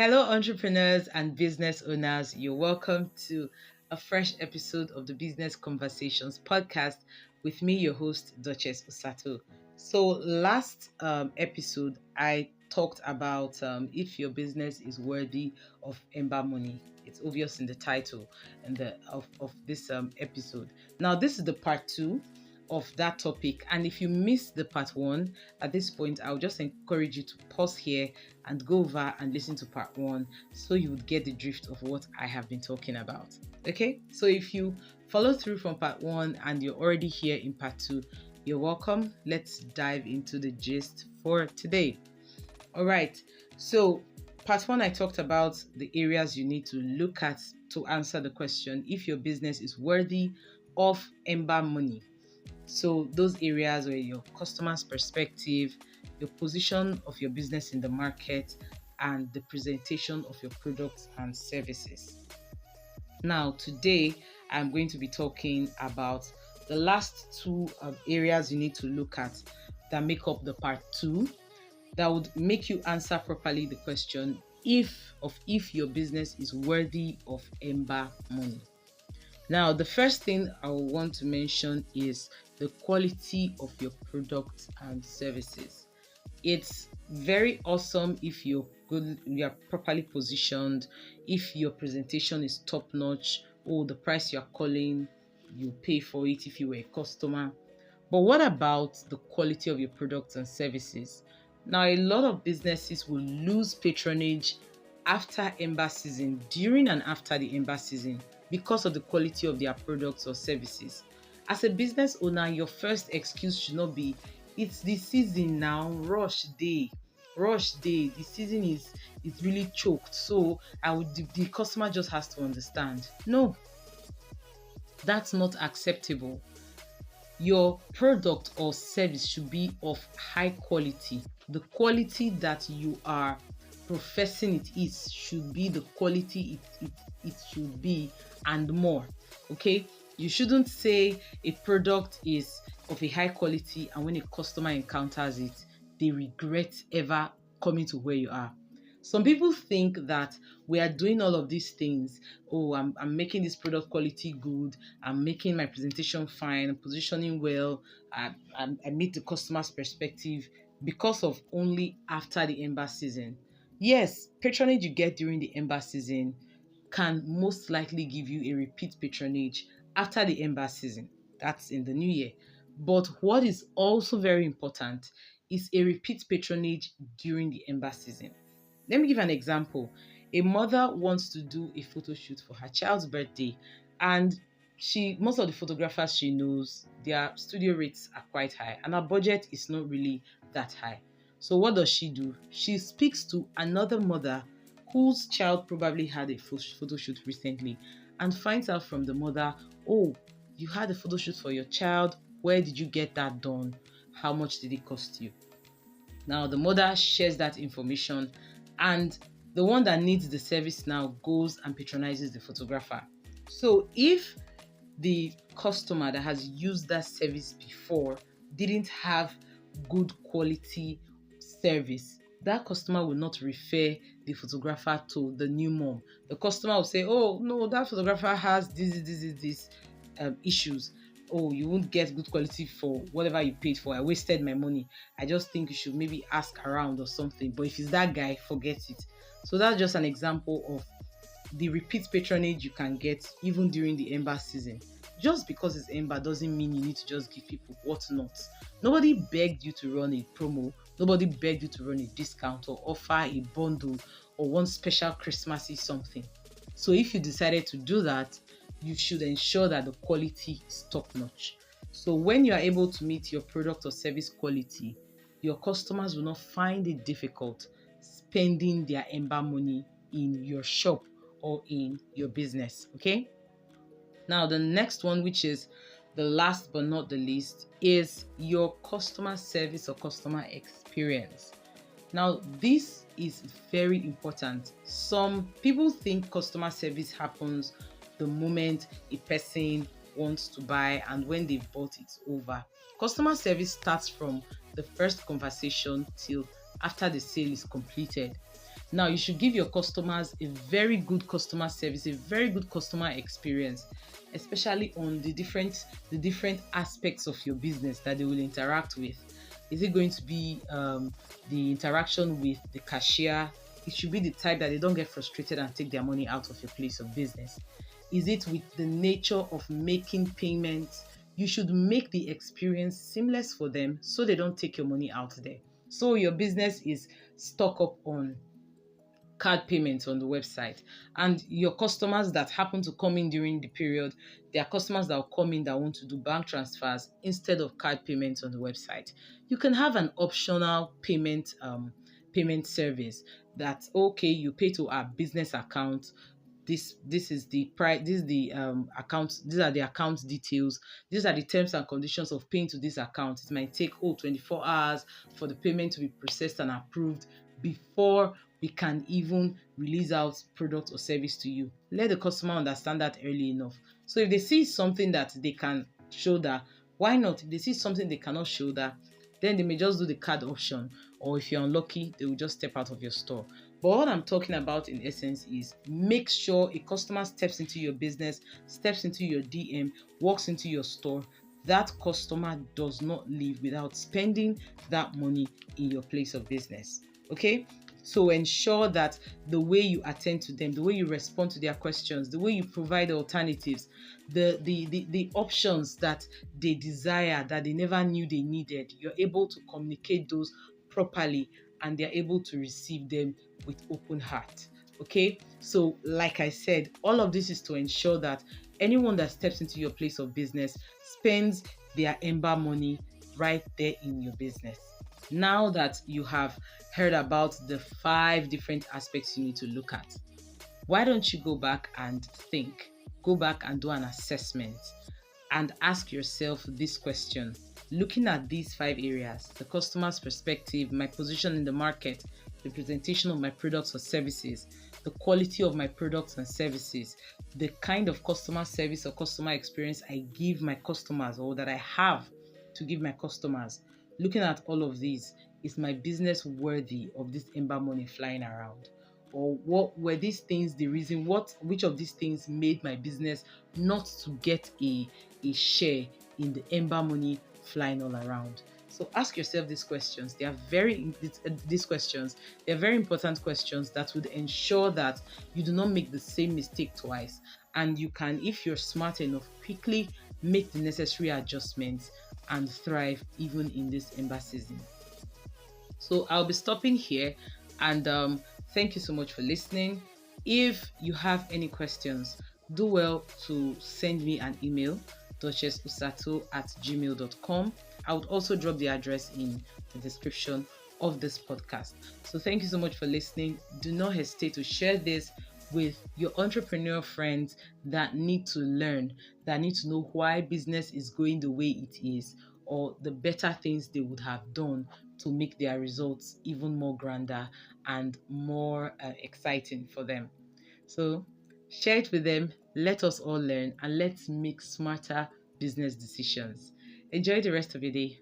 Hello, entrepreneurs and business owners. You're welcome to a fresh episode of the Business Conversations podcast with me, your host, Duchess Osato. So, last episode, I talked about if your business is worthy of Ember money. It's obvious in the title and of this episode. Now, this is the part two of that topic. And if you missed the part one, at this point, I'll just encourage you to pause here and go over and listen to part one so you would get the drift of what I have been talking about. Okay, so if you follow through from part one and you're already here in part two, you're welcome. Let's dive into the gist for today. All right, so part one, I talked about the areas you need to look at to answer the question if your business is worthy of Ember money. So those areas where your customer's perspective, your position of your business in the market, and the presentation of your products and services. Now, today, I'm going to be talking about the last two areas you need to look at that make up the part two that would make you answer properly the question if your business is worthy of Ember money. Now, the first thing I want to mention is the quality of your products and services. It's very awesome if you're good, you're properly positioned, if your presentation is top notch, the price you're calling, you pay for it if you were a customer. But what about the quality of your products and services? Now, a lot of businesses will lose patronage after Ember season, during and after the Ember season, because of the quality of their products or services. As a business owner, your first excuse should not be, it's the season now, rush day. The season is really choked. So the customer just has to understand. No, that's not acceptable. Your product or service should be of high quality. The quality that you are professing it is should be the quality it should be and more. Okay, you shouldn't say a product is of a high quality and when a customer encounters it, they regret ever coming to where you are. Some people think that we are doing all of these things. I'm making this product quality good. I'm making my presentation fine. I'm positioning well. I meet the customer's perspective because of only after the Ember season. Yes, patronage you get during the Ember season can most likely give you a repeat patronage after the Ember season. That's in the new year. But what is also very important is a repeat patronage during the Ember season. Let me give an example. A mother wants to do a photo shoot for her child's birthday, and most of the photographers she knows, their studio rates are quite high, and her budget is not really that high. So what does she do? She speaks to another mother whose child probably had a photo shoot recently and finds out from the mother, you had a photo shoot for your child. Where did you get that done? How much did it cost you? Now, the mother shares that information and the one that needs the service now goes and patronizes the photographer. So if the customer that has used that service before didn't have good quality service, that customer will not refer the photographer to the new mom. The customer will say, oh no, that photographer has these issues. You won't get good quality for whatever you paid for. I wasted my money. I just think you should maybe ask around or something. But if it's that guy, forget it. So that's just an example of the repeat patronage you can get even during the Ember season. Just because it's Ember doesn't mean you need to just give people what not. Nobody begged you to run a promo. Nobody begged you to run a discount or offer a bundle or one special Christmassy something. So if you decided to do that, you should ensure that the quality is top notch. So when you are able to meet your product or service quality, your customers will not find it difficult spending their Ember money in your shop or in your business. Okay? Now, the next one, which is the last but not the least, is your customer service or customer experience. Now, this is very important. Some people think customer service happens the moment a person wants to buy and when they've bought it's over. Customer service starts from the first conversation till after the sale is completed. Now, you should give your customers a very good customer service, a very good customer experience, especially on the different aspects of your business that they will interact with. Is it going to be the interaction with the cashier? It should be the type that they don't get frustrated and take their money out of your place of business. Is it with the nature of making payments? You should make the experience seamless for them so they don't take your money out there. So your business is stock up on card payments on the website, and your customers that happen to come in during the period, there are customers that will come in that want to do bank transfers instead of card payments on the website. You can have an optional payment service that, okay, you pay to our business account. This is the price, this is the account, these are the account details, these are the terms and conditions of paying to this account. It might take 24 hours for the payment to be processed and approved before we can even release out product or service to you. Let the customer understand that early enough. So if they see something that they can shoulder, why not? If they see something they cannot shoulder, then they may just do the card option, or if you're unlucky, they will just step out of your store. But what I'm talking about in essence is make sure a customer steps into your business, steps into your DM, walks into your store. That customer does not leave without spending that money in your place of business. Okay? So ensure that the way you attend to them, the way you respond to their questions, the way you provide alternatives, the options that they desire that they never knew they needed, you're able to communicate those properly, and they're able to receive them with open heart. Okay, so like I said, all of this is to ensure that anyone that steps into your place of business spends their Ember money right there in your business. Now that you have heard about the 5 different aspects you need to look at, why don't you go back and think? Go back and do an assessment and ask yourself this question. Looking at these 5 areas, the customer's perspective, my position in the market, the presentation of my products or services, the quality of my products and services, the kind of customer service or customer experience I give my customers or that I have to give my customers. Looking at all of these, is my business worthy of this Ember money flying around? Or what were these things the reason, which of these things made my business not to get a share in the Ember money flying all around? So ask yourself these questions. These questions, they are very important questions that would ensure that you do not make the same mistake twice, and you can, if you're smart enough, quickly make the necessary adjustments and thrive even in this Ember season. So I'll be stopping here, and thank you so much for listening. If you have any questions, do well to send me an email, duchessosato@gmail.com. I would also drop the address in the description of this podcast. So thank you so much for listening. Do not hesitate to share this with your entrepreneur friends that need to learn, that need to know why business is going the way it is, or the better things they would have done to make their results even more grander and more exciting for them. So share it with them. Let us all learn, and let's make smarter business decisions. Enjoy the rest of your day.